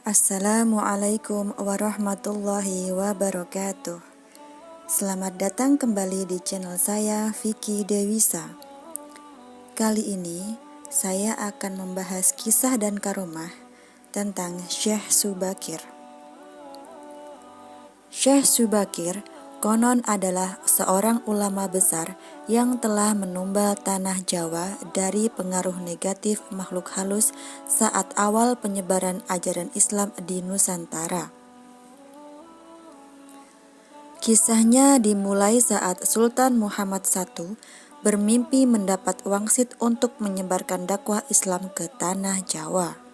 Assalamualaikum warahmatullahi wabarakatuh. Selamat datang kembali di channel saya, Vicky Dewisa. Kali ini saya akan membahas kisah dan karomah tentang Syekh Subakir. Syekh Subakir konon adalah seorang ulama besar yang telah menumbal tanah Jawa dari pengaruh negatif makhluk halus saat awal penyebaran ajaran Islam di Nusantara. Kisahnya dimulai saat Sultan Muhammad I bermimpi mendapat wangsit untuk menyebarkan dakwah Islam ke tanah Jawa.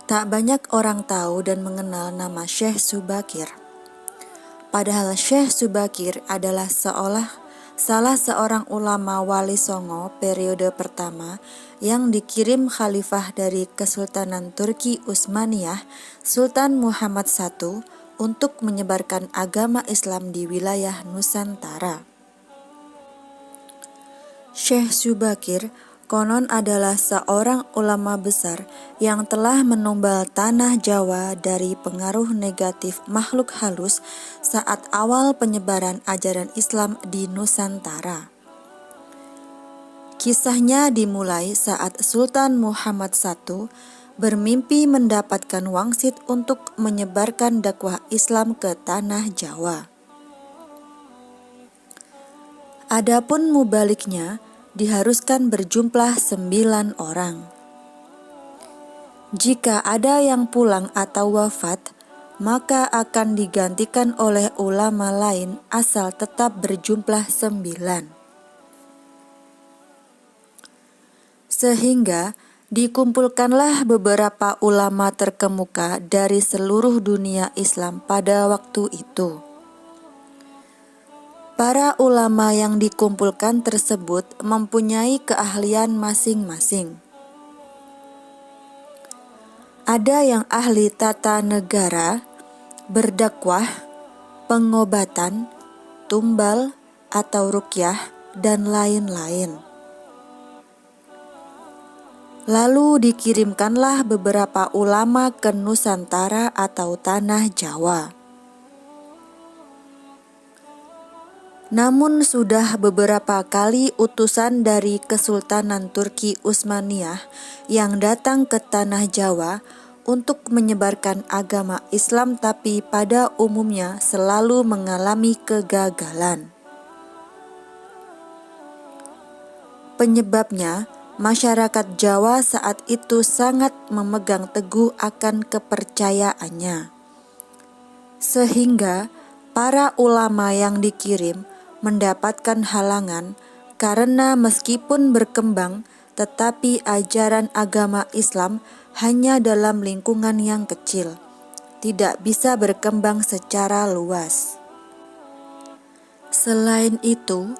Tak banyak orang tahu dan mengenal nama Syekh Subakir. Padahal Syekh Subakir adalah salah seorang ulama Wali Songo periode pertama yang dikirim khalifah dari Kesultanan Turki Utsmaniyah Sultan Muhammad I untuk menyebarkan agama Islam di wilayah Nusantara. Syekh Subakir konon adalah seorang ulama besar yang telah menumbal tanah Jawa dari pengaruh negatif makhluk halus saat awal penyebaran ajaran Islam di Nusantara. Kisahnya dimulai saat Sultan Muhammad I bermimpi mendapatkan wangsit untuk menyebarkan dakwah Islam ke tanah Jawa. Adapun mubaliknya diharuskan berjumlah 9 orang. Jika ada yang pulang atau wafat, maka akan digantikan oleh ulama lain asal tetap berjumlah 9. Sehingga dikumpulkanlah beberapa ulama terkemuka dari seluruh dunia Islam pada waktu itu. Para ulama yang dikumpulkan tersebut mempunyai keahlian masing-masing. Ada yang ahli tata negara, berdakwah, pengobatan, tumbal atau ruqyah, dan lain-lain. Lalu dikirimkanlah beberapa ulama ke Nusantara atau tanah Jawa. Namun sudah beberapa kali utusan dari Kesultanan Turki Utsmaniyah yang datang ke tanah Jawa untuk menyebarkan agama Islam, tapi pada umumnya selalu mengalami kegagalan. Penyebabnya, masyarakat Jawa saat itu sangat memegang teguh akan kepercayaannya. Sehingga para ulama yang dikirim mendapatkan halangan karena meskipun berkembang, tetapi ajaran agama Islam hanya dalam lingkungan yang kecil, tidak bisa berkembang secara luas. Selain itu,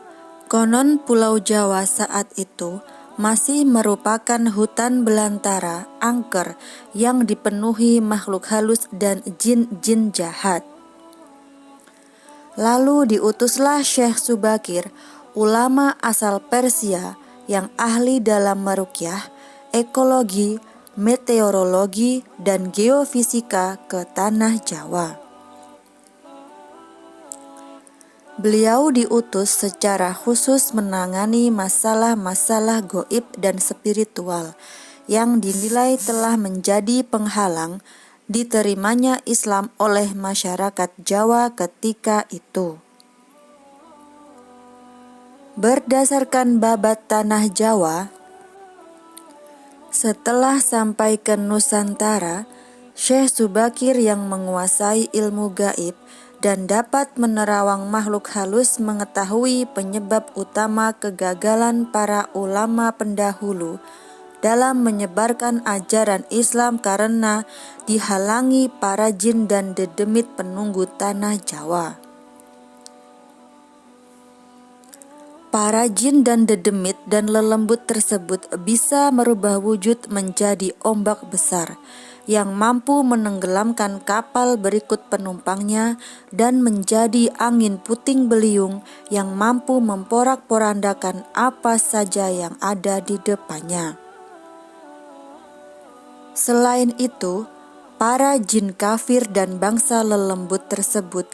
konon Pulau Jawa saat itu masih merupakan hutan belantara angker yang dipenuhi makhluk halus dan jin-jin jahat. Lalu diutuslah Syekh Subakir, ulama asal Persia yang ahli dalam meruqyah, ekologi, meteorologi, dan geofisika ke tanah Jawa. Beliau diutus secara khusus menangani masalah-masalah goib dan spiritual yang dinilai telah menjadi penghalang diterimanya Islam oleh masyarakat Jawa ketika itu. Berdasarkan babat tanah Jawa, setelah sampai ke Nusantara, Syekh Subakir yang menguasai ilmu gaib dan dapat menerawang makhluk halus mengetahui penyebab utama kegagalan para ulama pendahulu dalam menyebarkan ajaran Islam karena dihalangi para jin dan dedemit penunggu tanah Jawa. Para jin dan dedemit dan lelembut tersebut bisa merubah wujud menjadi ombak besar yang mampu menenggelamkan kapal berikut penumpangnya dan menjadi angin puting beliung yang mampu memporak-porandakan apa saja yang ada di depannya. Selain itu, para jin kafir dan bangsa lelembut tersebut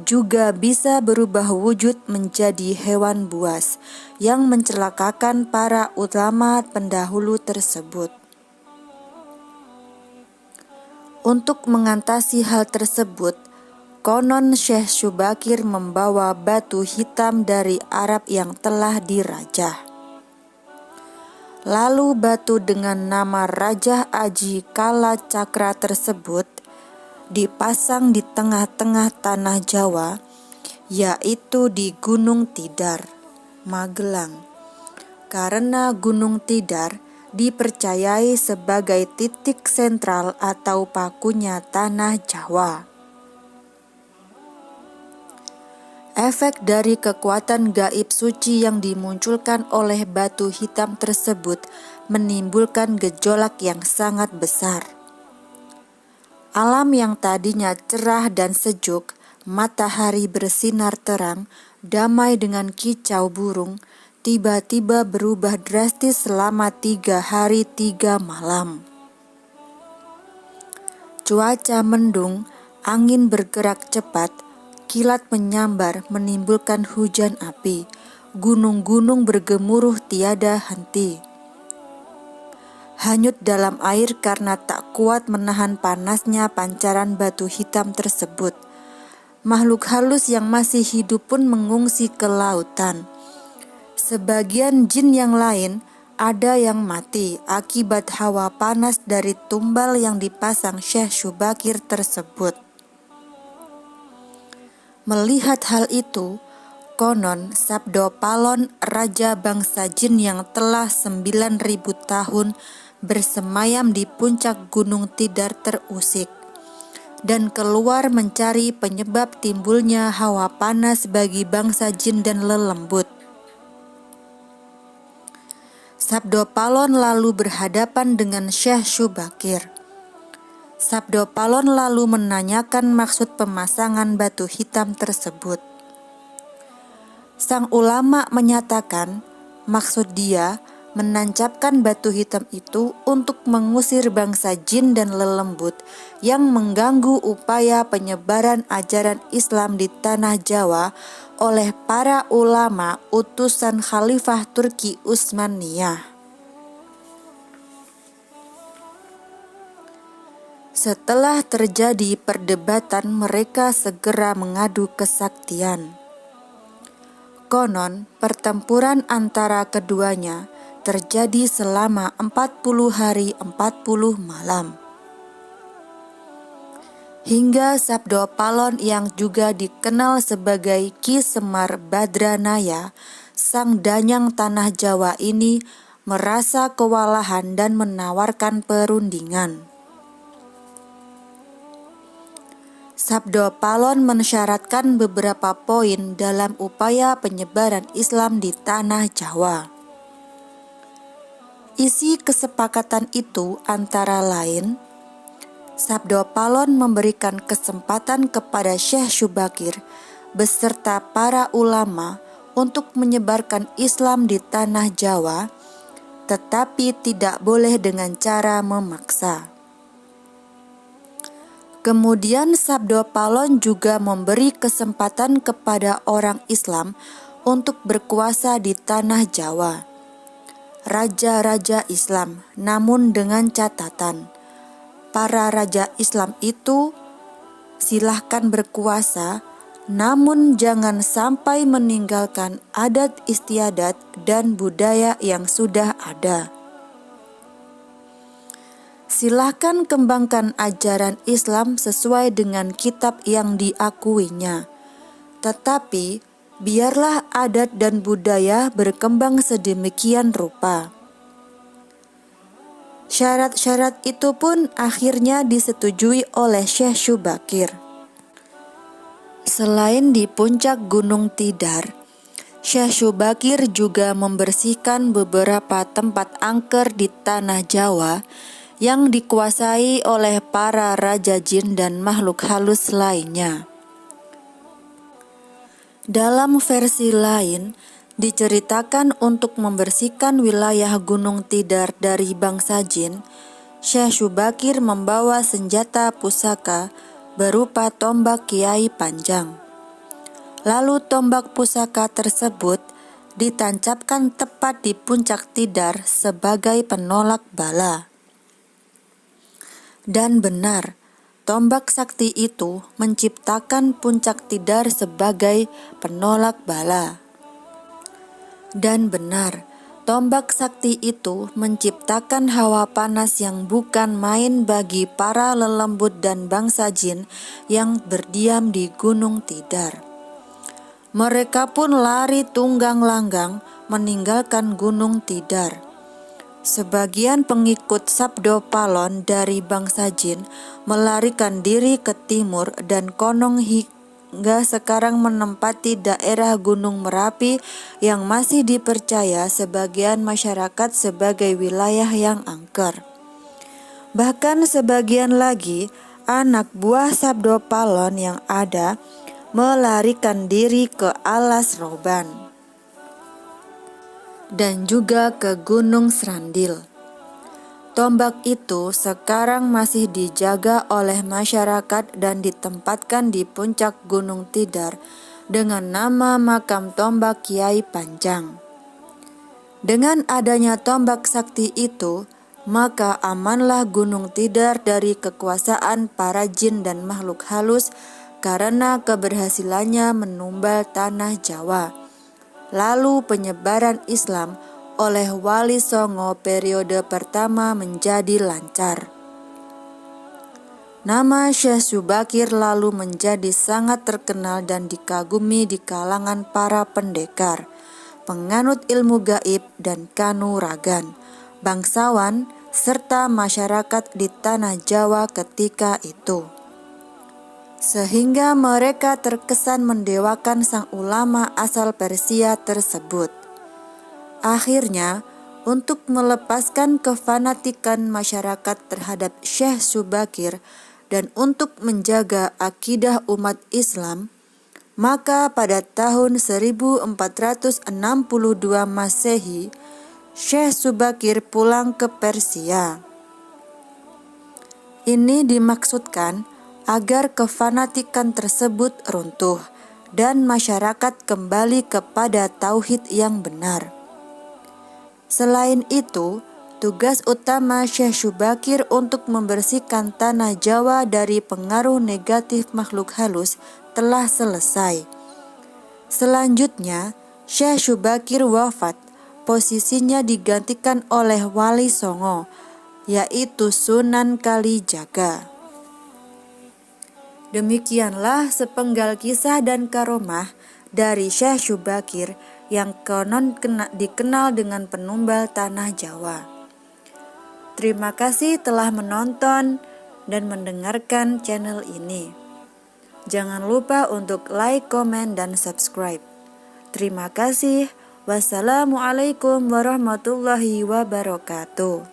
juga bisa berubah wujud menjadi hewan buas yang mencelakakan para ulama pendahulu tersebut. Untuk mengatasi hal tersebut, konon Syekh Syubakir membawa batu hitam dari Arab yang telah dirajah. Lalu batu dengan nama Rajah Aji Kala Cakra tersebut dipasang di tengah-tengah tanah Jawa, yaitu di Gunung Tidar, Magelang. Karena Gunung Tidar dipercayai sebagai titik sentral atau pakunya tanah Jawa. Efek dari kekuatan gaib suci yang dimunculkan oleh batu hitam tersebut menimbulkan gejolak yang sangat besar. Alam yang tadinya cerah dan sejuk, matahari bersinar terang, damai dengan kicau burung, tiba-tiba berubah drastis selama 3 hari 3 malam. Cuaca mendung, angin bergerak cepat, kilat menyambar menimbulkan hujan api, gunung-gunung bergemuruh tiada henti. Hanyut dalam air karena tak kuat menahan panasnya pancaran batu hitam tersebut. Makhluk halus yang masih hidup pun mengungsi ke lautan. Sebagian jin yang lain ada yang mati akibat hawa panas dari tumbal yang dipasang Syekh Syubakir tersebut. Melihat hal itu, konon Sabdo Palon, raja bangsa jin yang telah 9.000 tahun bersemayam di puncak Gunung Tidar terusik dan keluar mencari penyebab timbulnya hawa panas bagi bangsa jin dan lelembut. Sabdo Palon lalu berhadapan dengan Syekh Syubakir. Sabdo Palon lalu menanyakan maksud pemasangan batu hitam tersebut. Sang ulama menyatakan maksud dia menancapkan batu hitam itu untuk mengusir bangsa jin dan lelembut yang mengganggu upaya penyebaran ajaran Islam di tanah Jawa oleh para ulama utusan Khalifah Turki Utsmaniyah. Setelah terjadi perdebatan, mereka segera mengadu kesaktian. Konon, pertempuran antara keduanya terjadi selama 40 hari 40 malam. Hingga Sabdo Palon yang juga dikenal sebagai Ki Semar Badranaya, sang danyang tanah Jawa ini merasa kewalahan dan menawarkan perundingan. Sabdo Palon mensyaratkan beberapa poin dalam upaya penyebaran Islam di tanah Jawa. Isi kesepakatan itu antara lain, Sabdo Palon memberikan kesempatan kepada Syekh Syubakir beserta para ulama untuk menyebarkan Islam di tanah Jawa, tetapi tidak boleh dengan cara memaksa. Kemudian Sabdo Palon juga memberi kesempatan kepada orang Islam untuk berkuasa di tanah Jawa. Raja-raja Islam, namun dengan catatan, para raja Islam itu silahkan berkuasa, namun jangan sampai meninggalkan adat istiadat dan budaya yang sudah ada. Silahkan kembangkan ajaran Islam sesuai dengan kitab yang diakuinya. Tetapi, biarlah adat dan budaya berkembang sedemikian rupa. Syarat-syarat itu pun akhirnya disetujui oleh Syekh Syubakir. Selain di puncak Gunung Tidar, Syekh Subakir juga membersihkan beberapa tempat angker di tanah Jawa yang dikuasai oleh para raja jin dan makhluk halus lainnya. Dalam versi lain, diceritakan untuk membersihkan wilayah Gunung Tidar dari bangsa jin, Syekh Subakir membawa senjata pusaka berupa tombak Kiai Panjang. Lalu tombak pusaka tersebut ditancapkan tepat di puncak Tidar sebagai penolak bala. Dan benar, tombak sakti itu menciptakan puncak Tidar sebagai penolak bala. Dan benar, tombak sakti itu menciptakan hawa panas yang bukan main bagi para lelembut dan bangsa jin yang berdiam di Gunung Tidar. Mereka pun lari tunggang langgang meninggalkan Gunung Tidar. Sebagian pengikut Sabdo Palon dari bangsa jin melarikan diri ke timur dan konon hingga sekarang menempati daerah Gunung Merapi yang masih dipercaya sebagian masyarakat sebagai wilayah yang angker. Bahkan sebagian lagi anak buah Sabdo Palon yang ada melarikan diri ke Alas Roban dan juga ke Gunung Srandil. Tombak itu sekarang masih dijaga oleh masyarakat dan ditempatkan di puncak Gunung Tidar dengan nama makam tombak Kiai Panjang. Dengan adanya tombak sakti itu, maka amanlah Gunung Tidar dari kekuasaan para jin dan makhluk halus karena keberhasilannya menumbal tanah Jawa. Lalu penyebaran Islam oleh Wali Songo periode pertama menjadi lancar. Nama Syekh Subakir lalu menjadi sangat terkenal dan dikagumi di kalangan para pendekar, penganut ilmu gaib dan kanuragan, bangsawan, serta masyarakat di tanah Jawa ketika itu. Sehingga mereka terkesan mendewakan sang ulama asal Persia tersebut. Akhirnya, untuk melepaskan kefanatikan masyarakat terhadap Syekh Subakir dan untuk menjaga akidah umat Islam, maka pada tahun 1462 Masehi, Syekh Subakir pulang ke Persia. Ini dimaksudkan agar kefanatikan tersebut runtuh dan masyarakat kembali kepada tauhid yang benar. Selain itu, tugas utama Syekh Subakir untuk membersihkan tanah Jawa dari pengaruh negatif makhluk halus telah selesai. Selanjutnya, Syekh Subakir wafat. Posisinya digantikan oleh Wali Songo, yaitu Sunan Kalijaga. Demikianlah sepenggal kisah dan karomah dari Syekh Subakir yang konon dikenal dengan penumbal tanah Jawa. Terima kasih telah menonton dan mendengarkan channel ini. Jangan lupa untuk like, komen, dan subscribe. Terima kasih. Wassalamualaikum warahmatullahi wabarakatuh.